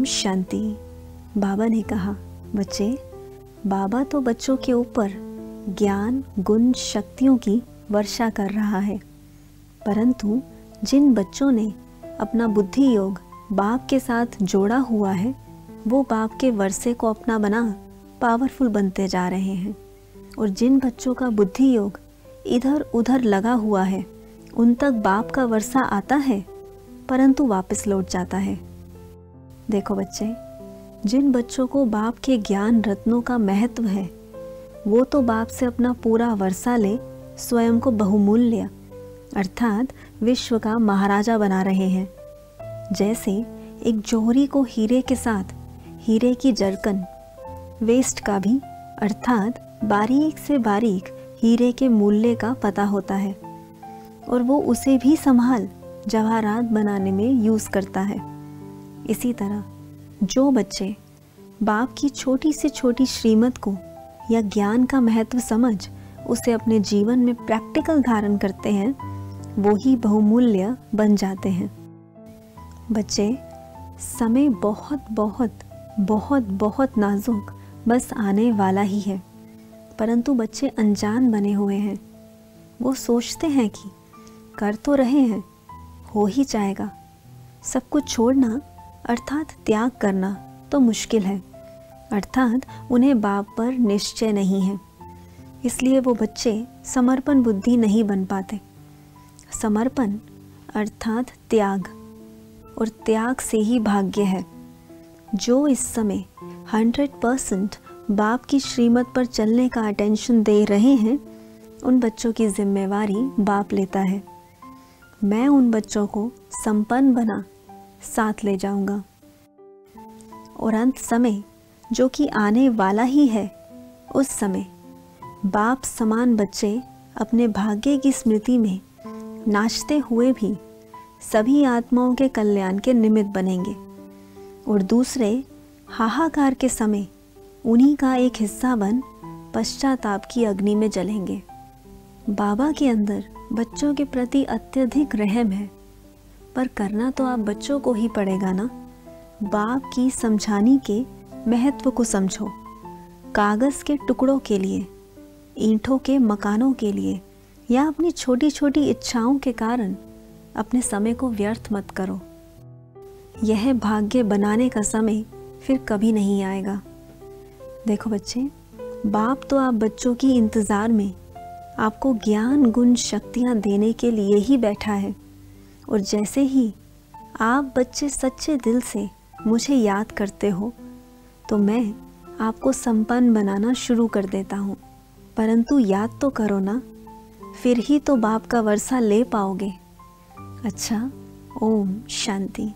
शांति। बाबा ने कहा, बच्चे, बाबा तो बच्चों के ऊपर ज्ञान, गुण, शक्तियों की वर्षा कर रहा है, परंतु जिन बच्चों ने अपना बुद्धि योग बाप के साथ जोड़ा हुआ है, वो बाप के वर्षे को अपना बना पावरफुल बनते जा रहे हैं। और जिन बच्चों का बुद्धि योग इधर उधर लगा हुआ है, उन तक बाप का वर्षा आता है, परंतु वापस लौट जाता है। देखो बच्चे, जिन बच्चों को बाप के ज्ञान रत्नों का महत्व है, वो तो बाप से अपना पूरा वर्षा ले स्वयं को बहुमूल्य अर्थात विश्व का महाराजा बना रहे हैं। जैसे एक जौहरी को हीरे के साथ हीरे की जरकन, वेस्ट का भी अर्थात बारीक से बारीक हीरे के मूल्य का पता होता है, और वो उसे भी संभाल जवाहरात बनाने में यूज़ करता है। इसी तरह जो बच्चे बाप की छोटी से छोटी श्रीमत को या ज्ञान का महत्व समझ उसे अपने जीवन में प्रैक्टिकल धारण करते हैं, वो ही बहुमूल्य बन जाते हैं। बच्चे, समय बहुत बहुत बहुत बहुत नाजुक बस आने वाला ही है, परंतु बच्चे अनजान बने हुए हैं। वो सोचते हैं कि कर तो रहे हैं, हो ही जाएगा। सब कुछ छोड़ना अर्थात त्याग करना तो मुश्किल है, अर्थात उन्हें बाप पर निश्चय नहीं है, इसलिए वो बच्चे समर्पण बुद्धि नहीं बन पाते। समर्पण अर्थात त्याग, और त्याग से ही भाग्य है। जो इस समय 100% बाप की श्रीमत पर चलने का अटेंशन दे रहे हैं, उन बच्चों की जिम्मेवारी बाप लेता है। मैं उन बच्चों को संपन्न बना साथ ले जाऊंगा, और अंत समय जो कि आने वाला ही है, उस समय बाप समान बच्चे अपने भाग्य की स्मृति में नाचते हुए भी सभी आत्माओं के कल्याण के निमित्त बनेंगे, और दूसरे हाहाकार के समय उन्हीं का एक हिस्सा बन पश्चाताप की अग्नि में जलेंगे। बाबा के अंदर बच्चों के प्रति अत्यधिक रहम है, पर करना तो आप बच्चों को ही पड़ेगा ना। बाप की समझाने के महत्व को समझो। कागज़ के टुकड़ों के लिए, ईंटों के मकानों के लिए या अपनी छोटी छोटी इच्छाओं के कारण अपने समय को व्यर्थ मत करो। यह भाग्य बनाने का समय फिर कभी नहीं आएगा। देखो बच्चे, बाप तो आप बच्चों की इंतज़ार में आपको ज्ञान, गुण, शक्तियाँ देने के लिए ही बैठा है, और जैसे ही आप बच्चे सच्चे दिल से मुझे याद करते हो, तो मैं आपको संपन्न बनाना शुरू कर देता हूँ। परंतु याद तो करो ना, फिर ही तो बाप का वर्षा ले पाओगे। अच्छा, ओम शांति।